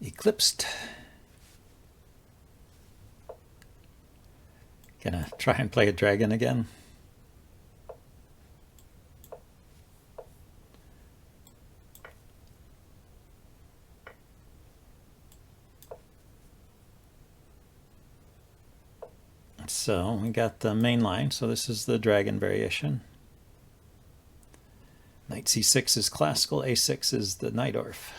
eclipsed. Gonna try and play a dragon again. So we got the main line, so this is the dragon variation. Knight c6 is classical, a6 is the Najdorf.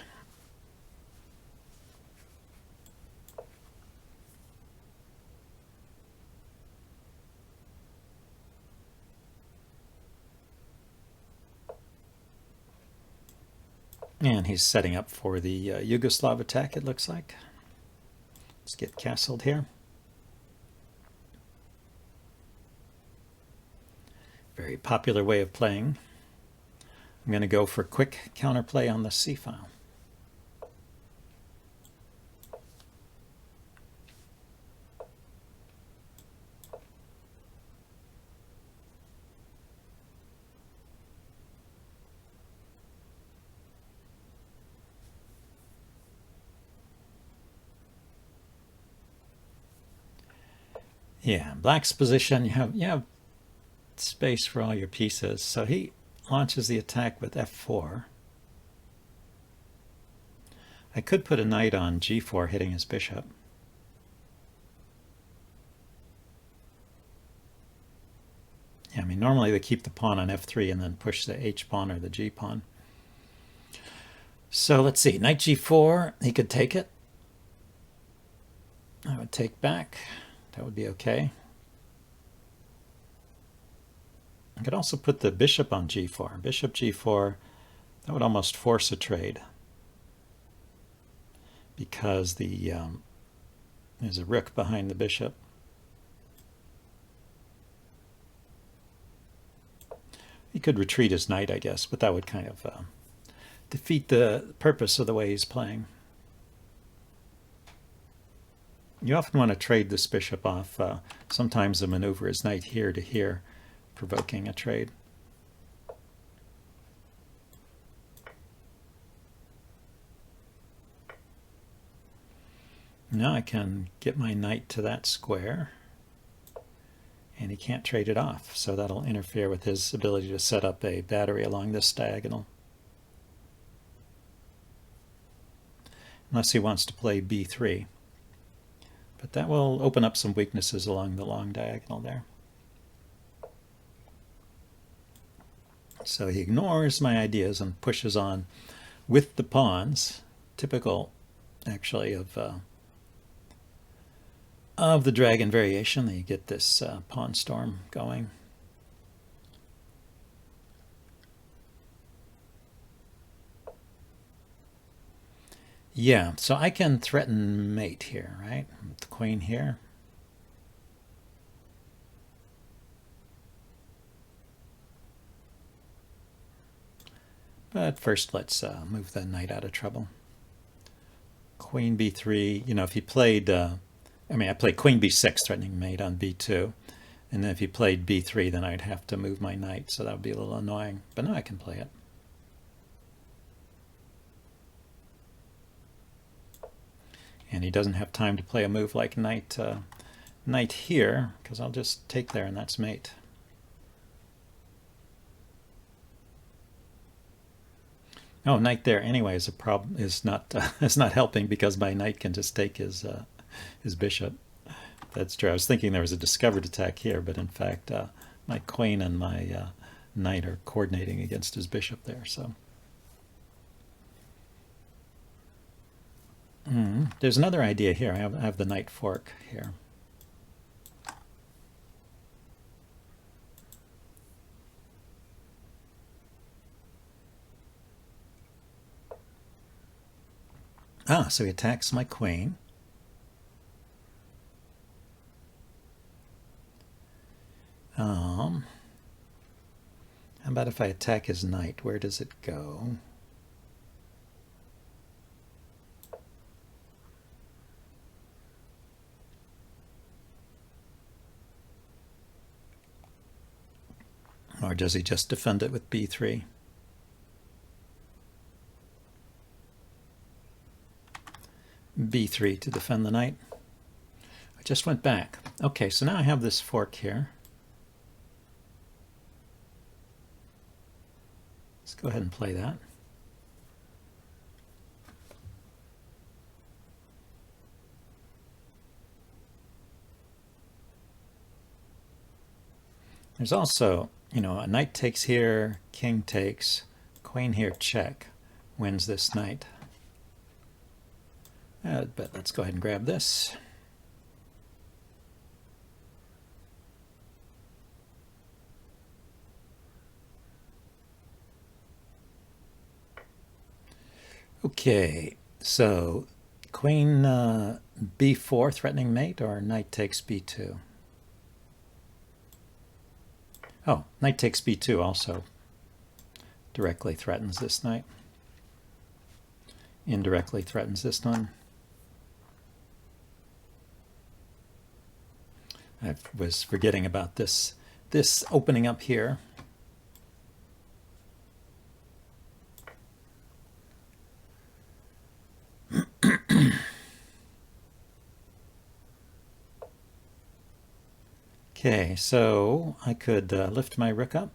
And he's setting up for the Yugoslav attack, it looks like. Let's get castled here. Very popular way of playing. I'm going to go for quick counterplay on the c file. Yeah, black's position, you have space for all your pieces. So he launches the attack with f4. I could put a knight on g4 hitting his bishop. Yeah, I mean, normally they keep the pawn on f3 and then push the h pawn or the g pawn. So let's see, knight g4, he could take it. I would take back. That would be okay. I could also put the bishop on g4. Bishop g4, that would almost force a trade. Because there's a rook behind the bishop. He could retreat his knight, I guess, but that would kind of defeat the purpose of the way he's playing. You often want to trade this bishop off. Sometimes the maneuver is knight here to here, provoking a trade. Now I can get my knight to that square, and he can't trade it off, so that'll interfere with his ability to set up a battery along this diagonal. Unless he wants to play b3. But that will open up some weaknesses along the long diagonal there. So he ignores my ideas and pushes on with the pawns, typical actually of the dragon variation. You get this pawn storm going. Yeah, so I can threaten mate here, right? The queen here. But first let's move the knight out of trouble. Queen b3, you know, if he played, I played queen b6 threatening mate on b2. And then if he played b3, then I'd have to move my knight, so that would be a little annoying. But now I can play it. And he doesn't have time to play a move like knight here, because I'll just take there and that's mate. Oh, knight there anyway is a problem. Is not helping because my knight can just take his bishop. That's true. I was thinking there was a discovered attack here, but in fact, my queen and my knight are coordinating against his bishop there. So. There's another idea here. I have the knight fork here. Ah, so he attacks my queen. How about if I attack his knight? Where does it go? Or does he just defend it with b3? b3 to defend the knight. I just went back. Okay, so now I have this fork here. Let's go ahead and play that. There's also, a knight takes here, king takes, queen here, check, wins this knight. But let's go ahead and grab this. Okay, so queen b4 threatening mate, or knight takes b2? Oh, knight takes b2 also directly threatens this knight. Indirectly threatens this one. I was forgetting about this opening up here. Okay, so I could lift my rook up.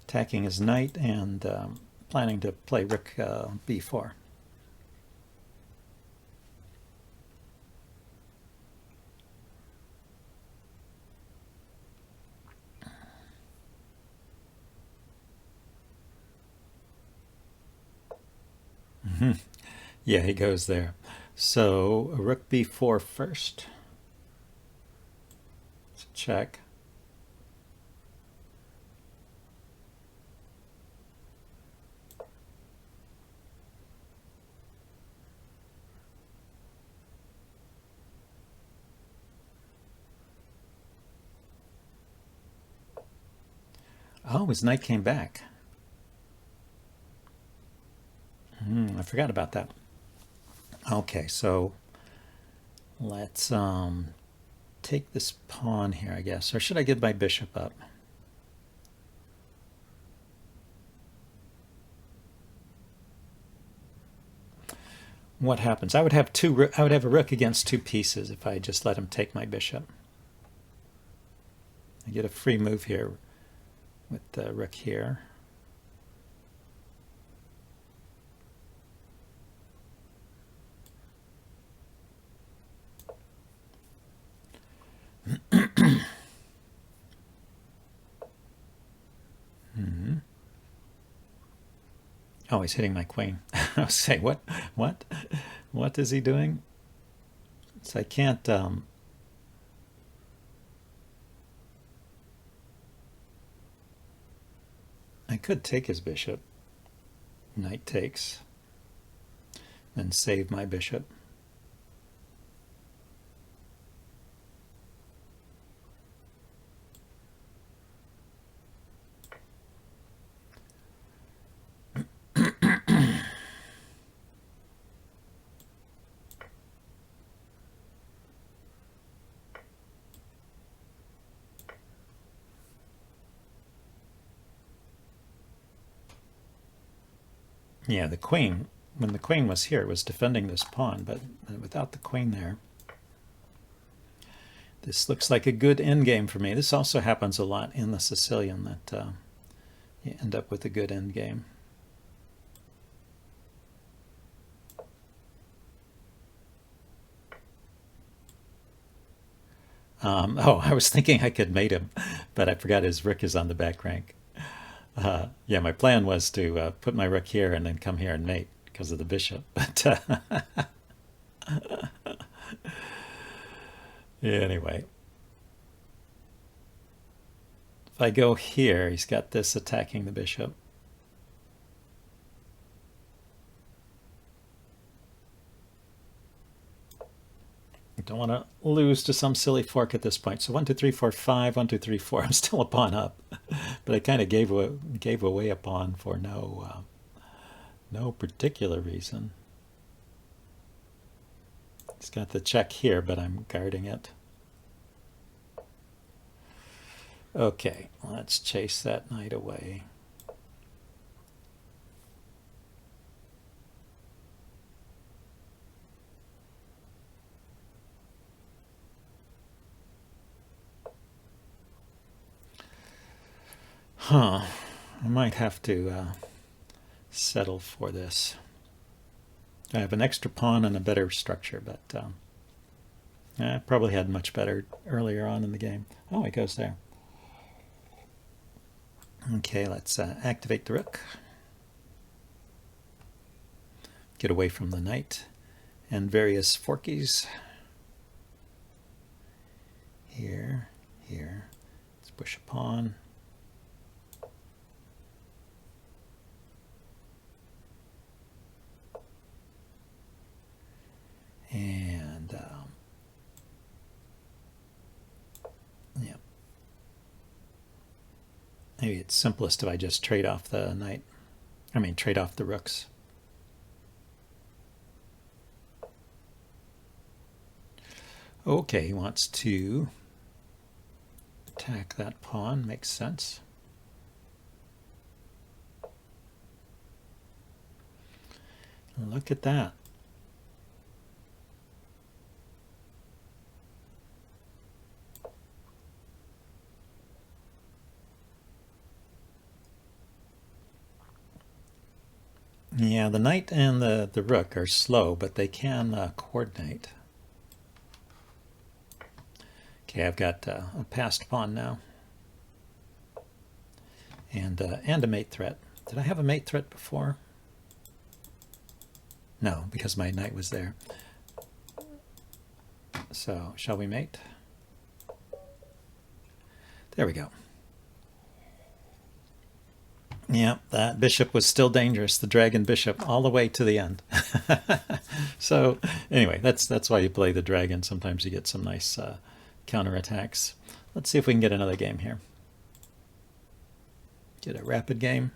Attacking his knight and planning to play rook b4. Yeah, he goes there. So rook b4 first. Let's check. Oh, his knight came back. I forgot about that. Okay, so let's take this pawn here, I guess. Or should I give my bishop up? What happens? I would have a rook against two pieces if I just let him take my bishop. I get a free move here with the rook here. Oh, he's hitting my queen. I was saying, what is he doing? So I can't. I could take his bishop. Knight takes, then save my bishop. Yeah, the queen, when the queen was here, it was defending this pawn, but without the queen there, this looks like a good endgame for me. This also happens a lot in the Sicilian, that you end up with a good endgame. Oh, I was thinking I could mate him, but I forgot his rook is on the back rank. Yeah, my plan was to put my rook here and then come here and mate because of the bishop. But yeah, anyway, if I go here, he's got this attacking the bishop. I don't want to lose to some silly fork at this point. So 1, 2, 3, 4, 5, 1, 2, 3, 4. I'm still a pawn up, but I kind of gave away a pawn for no particular reason. He's got the check here, but I'm guarding it. Okay, let's chase that knight away. I might have to settle for this. I have an extra pawn and a better structure, but I probably had much better earlier on in the game. Oh, it goes there. Okay, let's activate the rook. Get away from the knight and various forkies. Here, here. Let's push a pawn. And yeah, maybe it's simplest if I just trade off the knight. I mean, trade off the rooks. Okay, he wants to attack that pawn. Makes sense. Look at that. Yeah, the knight and the rook are slow, but they can coordinate. Okay, I've got a passed pawn now. And a mate threat. Did I have a mate threat before? No, because my knight was there. So, shall we mate? There we go. Yeah, that bishop was still dangerous, the dragon bishop, all the way to the end. So, anyway, that's why you play the dragon. Sometimes you get some nice counterattacks. Let's see if we can get another game here. Get a rapid game.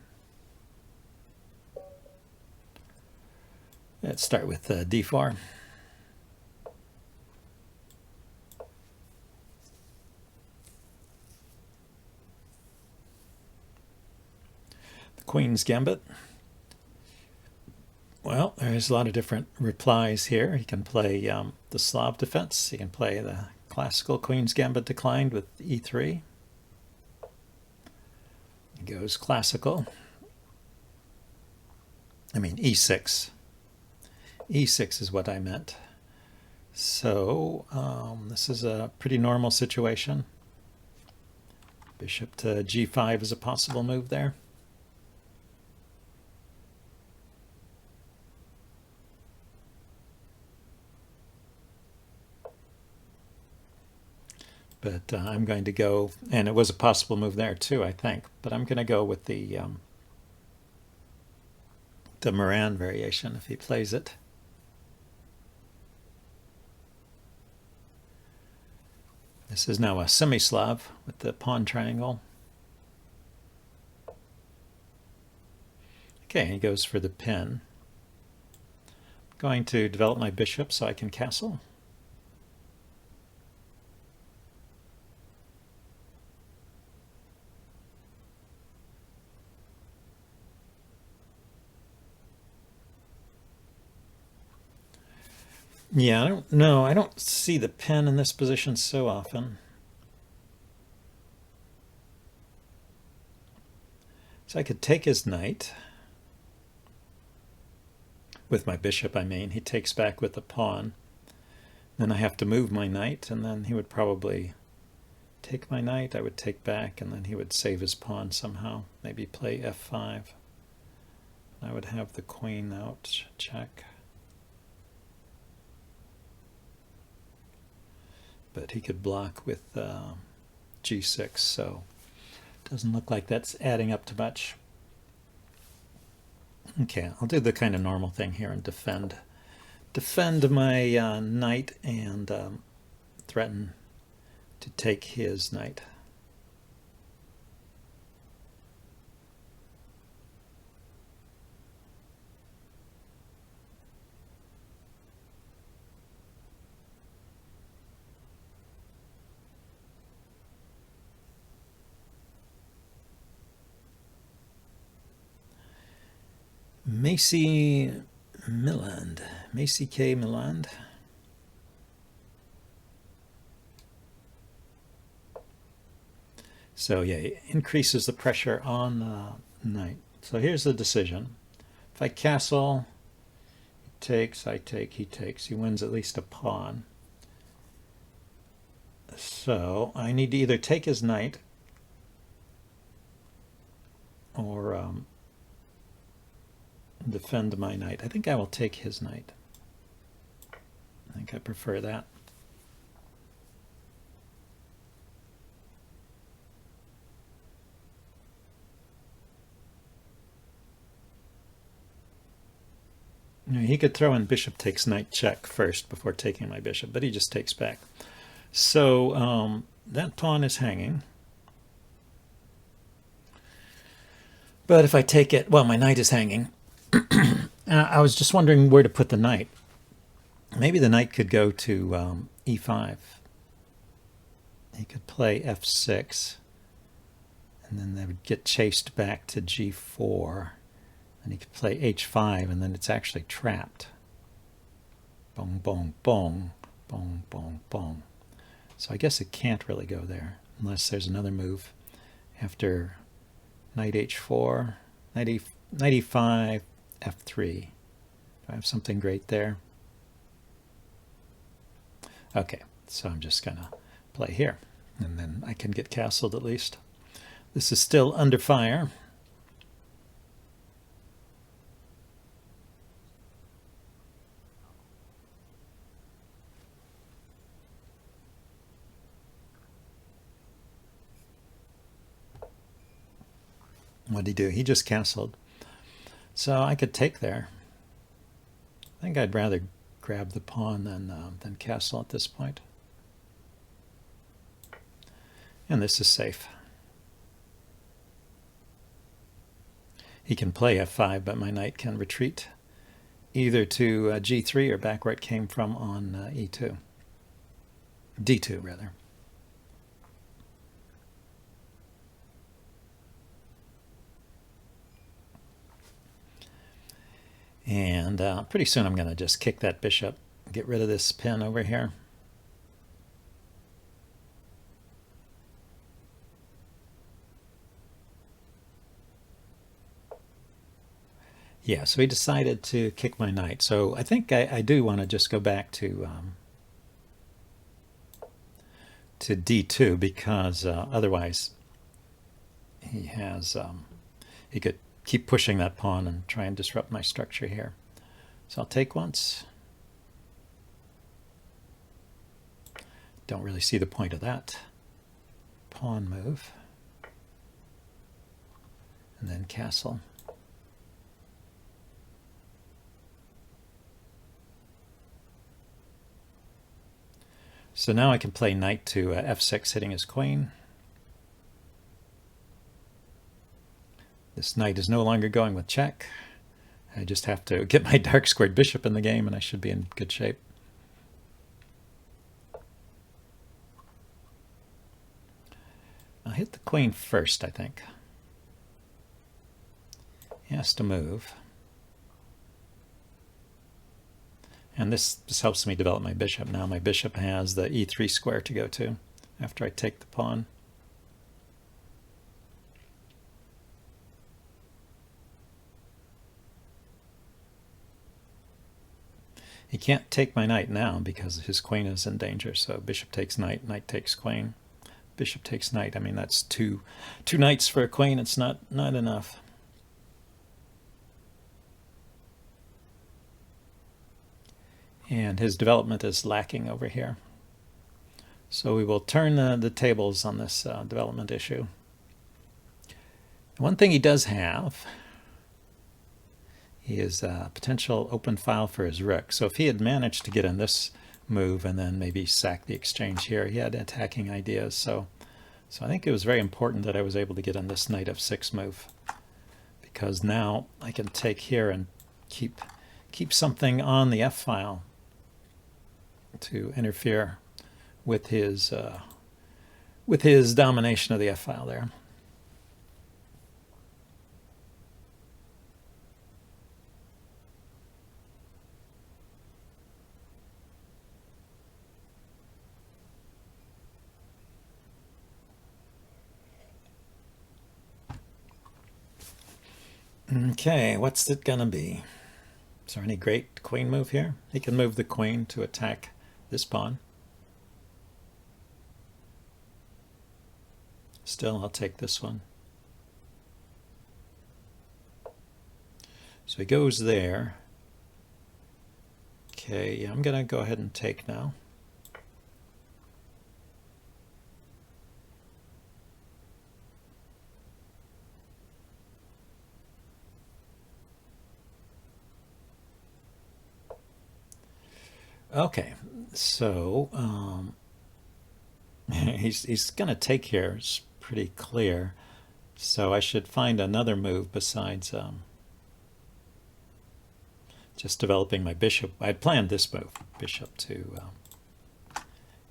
Let's start with d4. The Queen's Gambit. Well, there's a lot of different replies here. You can play the Slav defense. You can play the classical Queen's Gambit declined with e3. It goes classical. I mean e6. E6 is what I meant. So this is a pretty normal situation. Bishop to g5 is a possible move there. But I'm going to go, and it was a possible move there too, I think. But I'm going to go with the Moran variation if he plays it. This is now a semi-Slav with the pawn triangle. Okay, he goes for the pin. I'm going to develop my bishop so I can castle. Yeah, I don't know. I don't see the pin in this position so often. So I could take his knight. With my bishop, I mean. He takes back with the pawn. Then I have to move my knight, and then he would probably take my knight. I would take back, and then he would save his pawn somehow. Maybe play f5. I would have the queen out, check. But he could block with g6, so it doesn't look like that's adding up to much. Okay, I'll do the kind of normal thing here and defend my knight and threaten to take his knight. Macy Milland. Macy K. Milland. So yeah, it increases the pressure on the knight. So here's the decision. If I castle, he takes, I take, he takes. He wins at least a pawn. So I need to either take his knight or defend my knight. I think I will take his knight. I think I prefer that. He could throw in bishop takes knight check first before taking my bishop, but he just takes back. So that pawn is hanging. But if I take it, well, my knight is hanging. I was just wondering where to put the knight. Maybe the knight could go to e5. He could play f6, and then they would get chased back to g4. And he could play h5, and then it's actually trapped. Bong, bong, bong, bong, bong, bong. So I guess it can't really go there, unless there's another move after knight h4, knight e5, f3. Do I have something great there? Okay, so I'm just going to play here, and then I can get castled at least. This is still under fire. What did he do? He just castled. So I could take there. I think I'd rather grab the pawn than castle at this point. And this is safe. He can play f5, but my knight can retreat either to g3 or back where it came from on e2. d2, rather. And pretty soon I'm going to just kick that bishop, get rid of this pin over here. Yeah, so he decided to kick my knight. So I think I do want to just go back to d2, because otherwise he has he could keep pushing that pawn and try and disrupt my structure here. So I'll take once. Don't really see the point of that. Pawn move. And then castle. So now I can play knight to f6, hitting his queen. This knight is no longer going with check. I just have to get my dark squared bishop in the game, and I should be in good shape. I'll hit the queen first, I think. He has to move. And this helps me develop my bishop. Now my bishop has the e3 square to go to after I take the pawn. He can't take my knight now because his queen is in danger. So bishop takes knight, knight takes queen. Bishop takes knight. I mean, that's two knights for a queen. It's not enough. And his development is lacking over here. So we will turn the tables on this development issue. One thing he does have is a potential open file for his rook. So if he had managed to get in this move and then maybe sack the exchange here, he had attacking ideas. So I think it was very important that I was able to get in this knight f6 move, because now I can take here and keep something on the f file to interfere with his domination of the f file there. Okay, what's it gonna be? Is there any great queen move here? He can move the queen to attack this pawn. Still, I'll take this one. So he goes there. Okay, I'm gonna go ahead and take now. Okay, so he's gonna take here. It's pretty clear. So I should find another move besides just developing my bishop. I'd planned this move, bishop to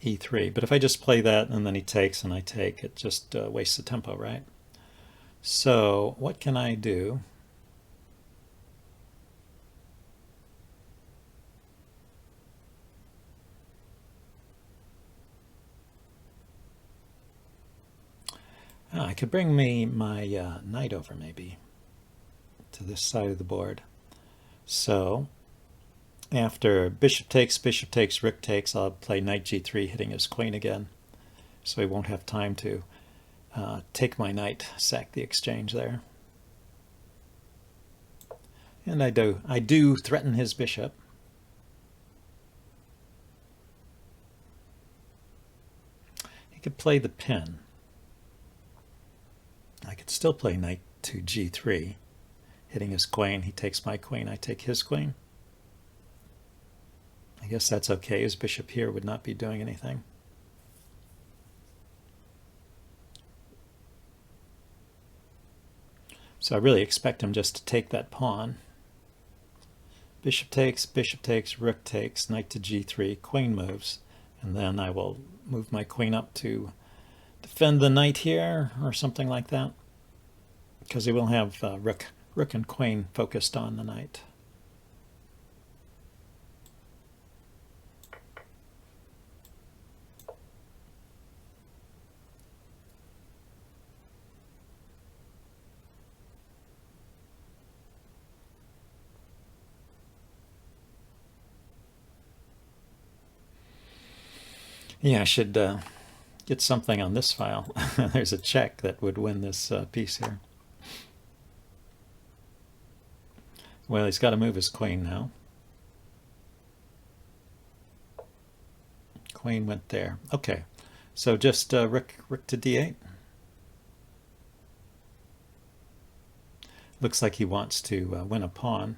e3. But if I just play that and then he takes and I take, it just wastes the tempo, right? So what can I do? I could bring my knight over maybe to this side of the board. So after bishop takes, rook takes, I'll play knight g3, hitting his queen again. So he won't have time to take my knight, sack the exchange there. And I do threaten his bishop. He could play the pin. I could still play knight to g3, hitting his queen. He takes my queen, I take his queen. I guess that's okay. His bishop here would not be doing anything. So I really expect him just to take that pawn. Bishop takes, rook takes, knight to g3, queen moves, and then I will move my queen up to defend the knight here or something like that, because he will have rook and queen focused on the knight. Yeah, I should get something on this file. There's a check that would win this piece here. Well, he's got to move his queen now. Queen went there. Okay, so just rook to d8. Looks like he wants to win a pawn.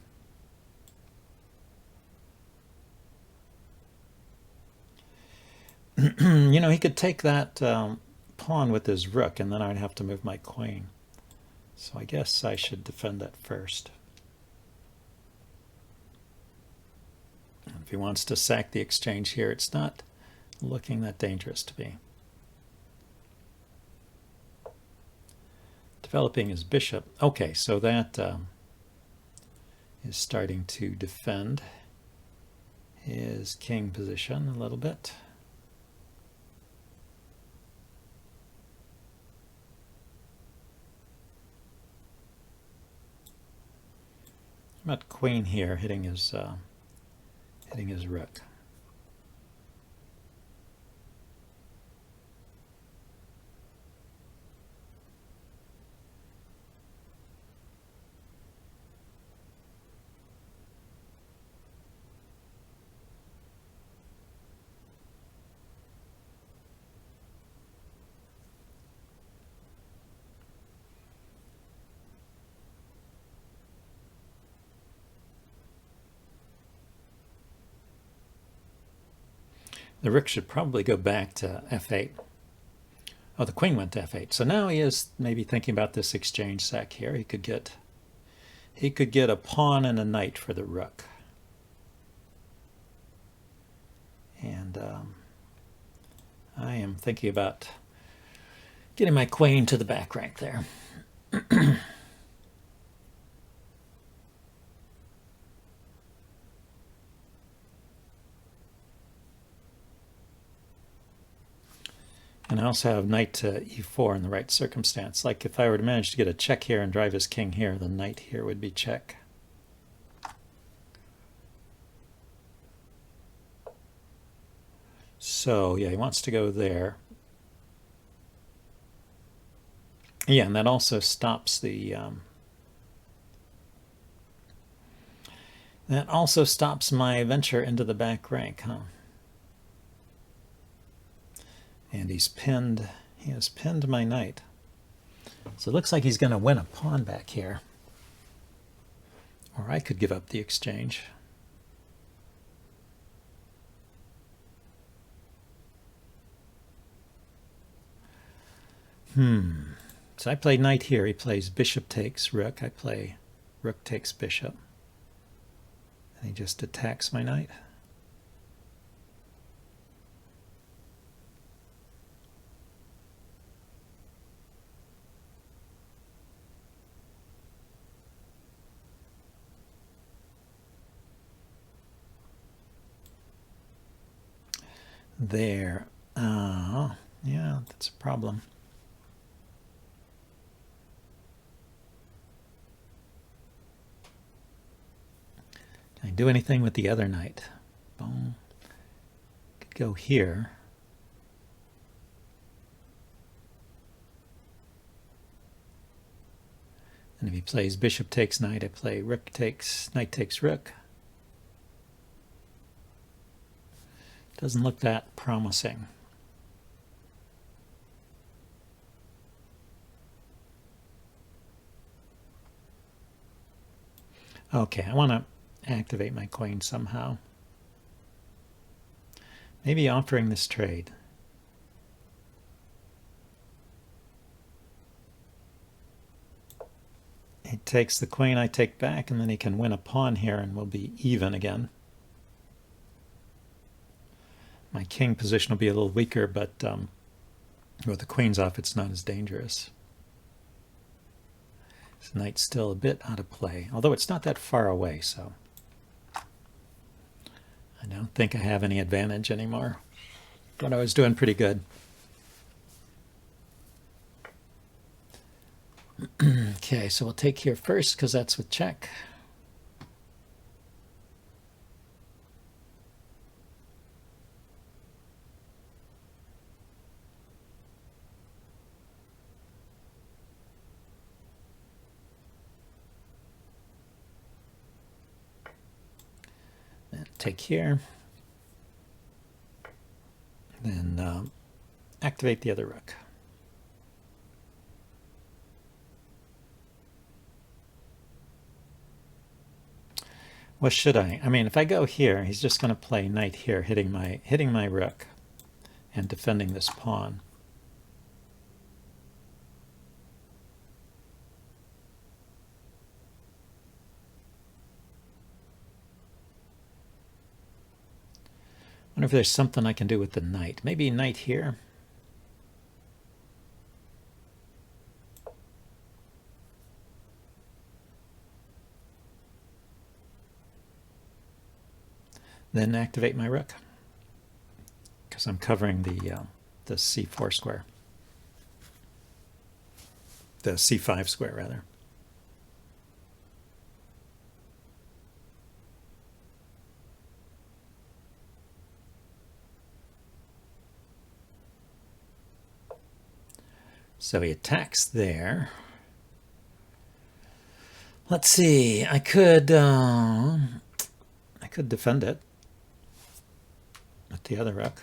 You know, he could take that pawn with his rook, and then I'd have to move my queen. So I guess I should defend that first. If he wants to sack the exchange here, it's not looking that dangerous to me. Developing his bishop. Okay, so that is starting to defend his king position a little bit. I'm at queen here, hitting his rook. The rook should probably go back to f8. Oh, the queen went to f8. So now he is maybe thinking about this exchange sack here. He could get a pawn and a knight for the rook. And I am thinking about getting my queen to the back rank there. And I also have knight to e4 in the right circumstance. Like if I were to manage to get a check here and drive his king here, the knight here would be check. So yeah, he wants to go there. Yeah, and that also stops the that also stops my venture into the back rank, huh? And he's pinned. He has pinned my knight. So it looks like he's going to win a pawn back here. Or I could give up the exchange. So I play knight here. He plays bishop takes rook. I play rook takes bishop. And he just attacks my knight. There. Yeah, that's a problem. Can I do anything with the other knight? Boom. Could go here. And if he plays bishop takes knight, I play rook takes, knight takes rook. Doesn't look that promising. Okay, I want to activate my queen somehow. Maybe offering this trade. He takes the queen, I take back, and then he can win a pawn here and we'll be even again. My king position will be a little weaker, but with the queen's off, it's not as dangerous. This knight's still a bit out of play, although it's not that far away, so I don't think I have any advantage anymore. But I was doing pretty good. Okay, so we'll take here first because that's with check. Then take here. Then activate the other rook. What should I? I mean, if I go here, he's just going to play knight here, hitting my rook and defending this pawn. I wonder if there's something I can do with the knight. Maybe knight here. Then activate my rook because I'm covering the c4 square, the c5 square rather. So he attacks there. Let's see. I could defend it with the other rook.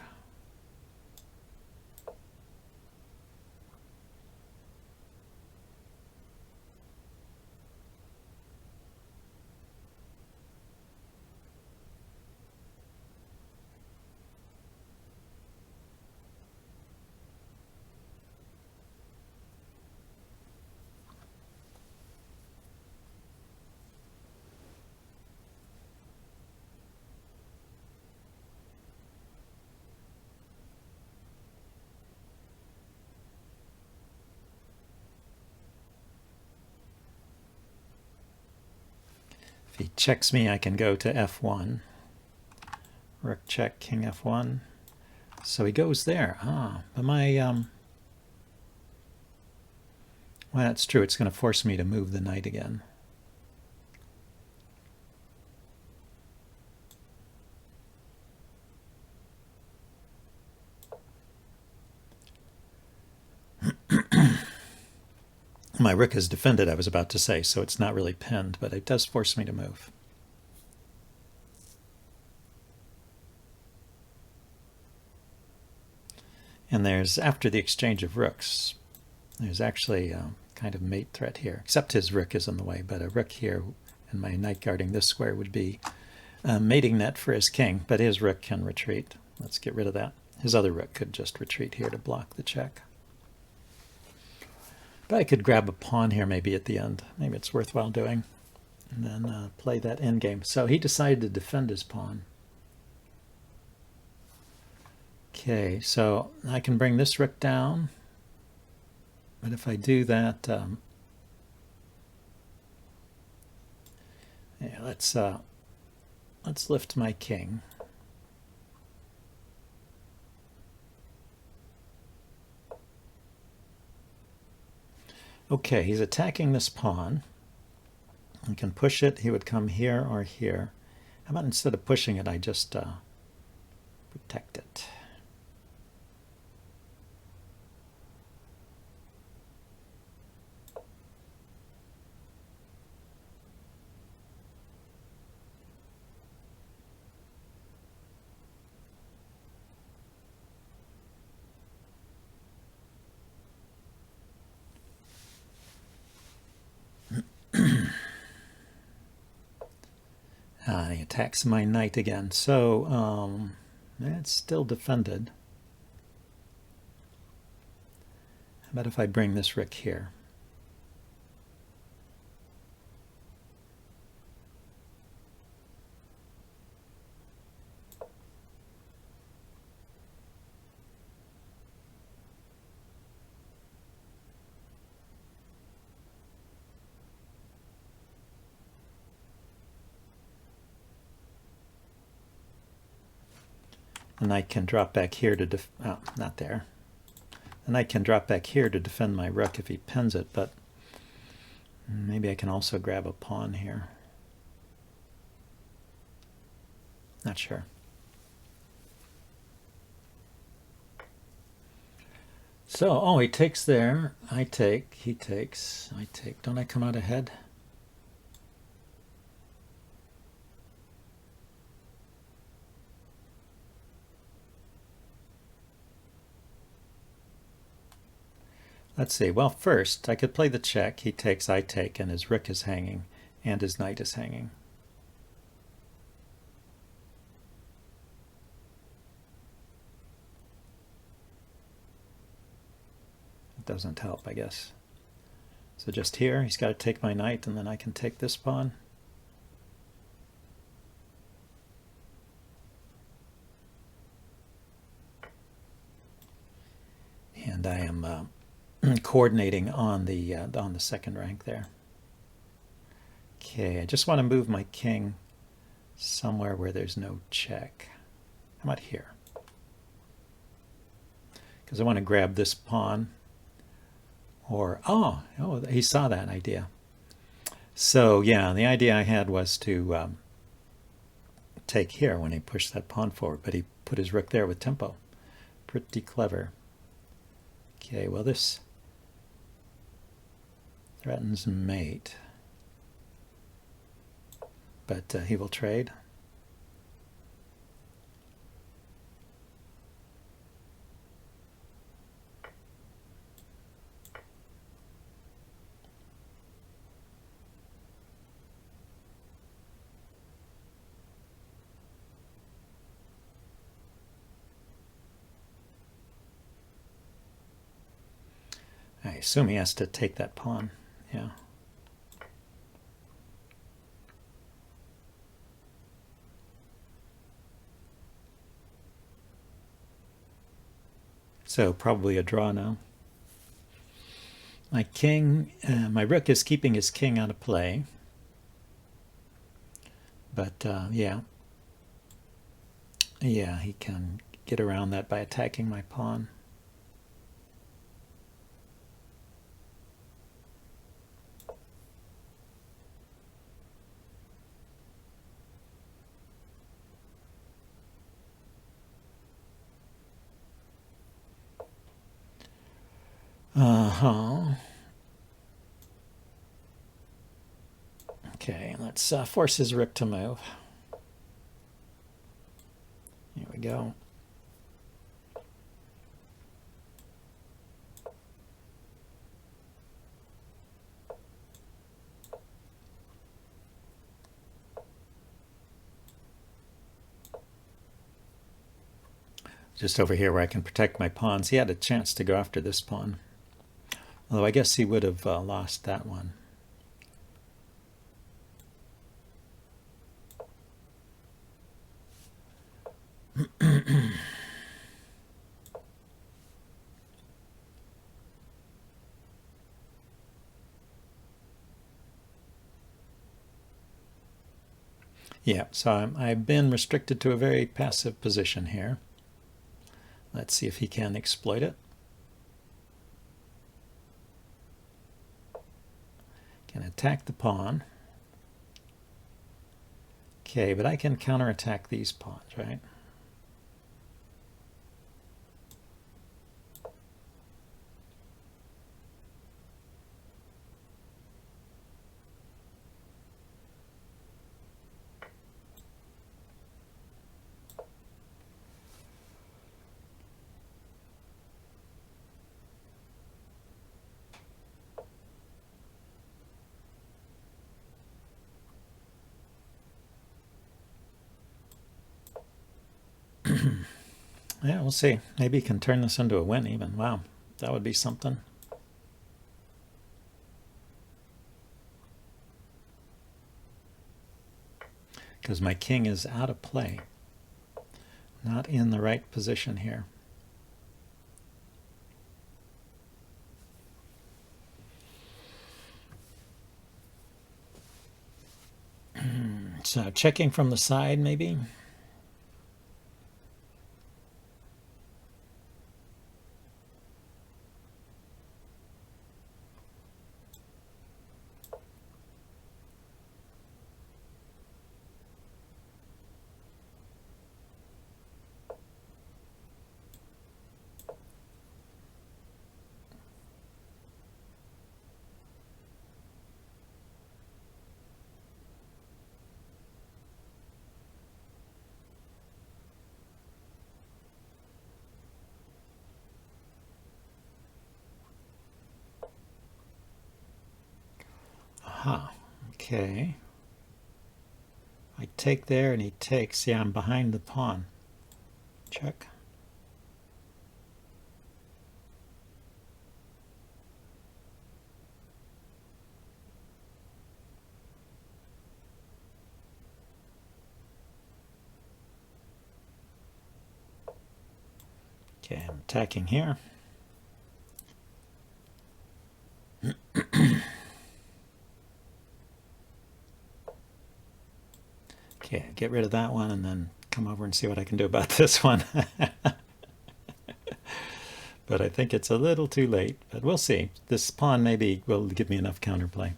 If he checks me, I can go to f1. Rook check, king f1. So he goes there. But my well, that's true. It's going to force me to move the knight again. My rook is defended, I was about to say, so it's not really pinned, but it does force me to move. And there's, after the exchange of rooks, there's actually a kind of mate threat here, except his rook is in the way, but a rook here and my knight guarding this square would be a mating net for his king, but his rook can retreat. Let's get rid of that. His other rook could just retreat here to block the check. But I could grab a pawn here maybe at the end. Maybe it's worthwhile doing. And then play that endgame. So he decided to defend his pawn. Okay, so I can bring this rook down. But if I do that, yeah, let's lift my king. Okay, he's attacking this pawn. I can push it. He would come here or here. How about instead of pushing it, I just protect it? He attacks my knight again. So it's still defended. How about if I bring this rook here? The knight can drop back here to oh, not there. The knight can drop back here to defend my rook if he pins it, but maybe I can also grab a pawn here. Not sure. So, oh, he takes there. I take, he takes, I take. Don't I come out ahead? Let's see. Well, first, I could play the check. He takes, I take, and his rook is hanging, and his knight is hanging. It doesn't help, I guess. So just here, he's got to take my knight, and then I can take this pawn. And I am coordinating on the second rank there. Okay, I just want to move my king somewhere where there's no check. How about here? Because I want to grab this pawn. Or, oh, he saw that idea. So, yeah, the idea I had was to take here when he pushed that pawn forward, but he put his rook there with tempo. Pretty clever. Okay, well, this threatens mate. But he will trade. I assume he has to take that pawn. Yeah. So probably a draw now. My king, my rook is keeping his king out of play. But yeah. Yeah, he can get around that by attacking my pawn. Okay, let's force his rook to move. Here we go. Just over here where I can protect my pawns. He had a chance to go after this pawn. Although I guess he would have lost that one. Yeah, so I've been restricted to a very passive position here. Let's see if he can exploit it. Can attack the pawn. Okay, but I can counterattack these pawns, right? Yeah, we'll see. Maybe he can turn this into a win even. Wow, that would be something. Because my king is out of play. Not in the right position here. So checking from the side maybe. Aha, okay. I take there and he takes. Yeah, I'm behind the pawn. Check. Okay, I'm attacking here. Okay, get rid of that one and then come over and see what I can do about this one. But I think it's a little too late, but we'll see. This pawn maybe will give me enough counterplay.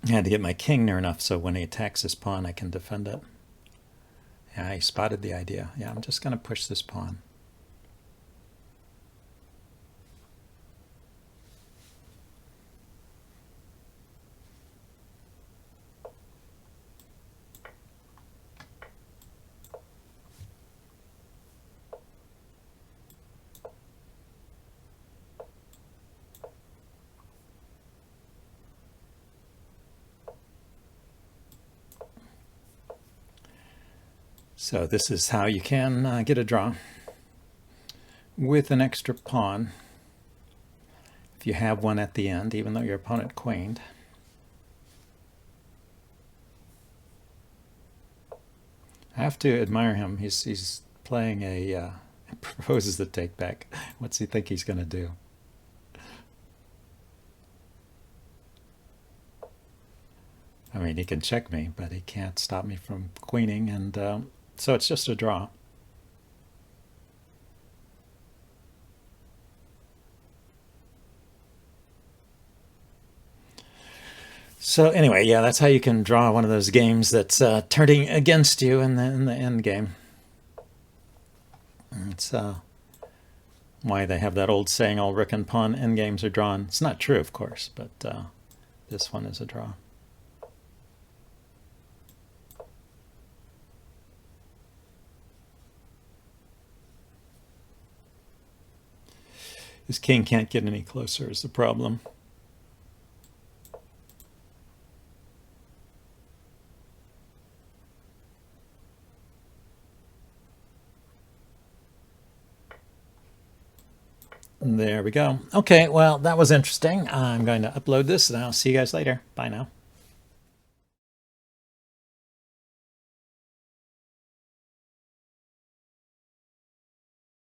I had to get my king near enough so when he attacks this pawn I can defend it. Yeah, I spotted the idea. Yeah, I'm just going to push this pawn. So this is how you can get a draw with an extra pawn if you have one at the end, even though your opponent queened. I have to admire him. He's playing a proposes the take back. What's he think he's going to do? I mean, he can check me, but he can't stop me from queening, and so it's just a draw. So anyway, yeah, that's how you can draw one of those games that's turning against you in the end game. It's why they have that old saying, all rook and pawn endgames are drawn. It's not true, of course, but this one is a draw. His king can't get any closer is the problem. There we go. Okay, well, that was interesting. I'm going to upload this, and I'll see you guys later. Bye now.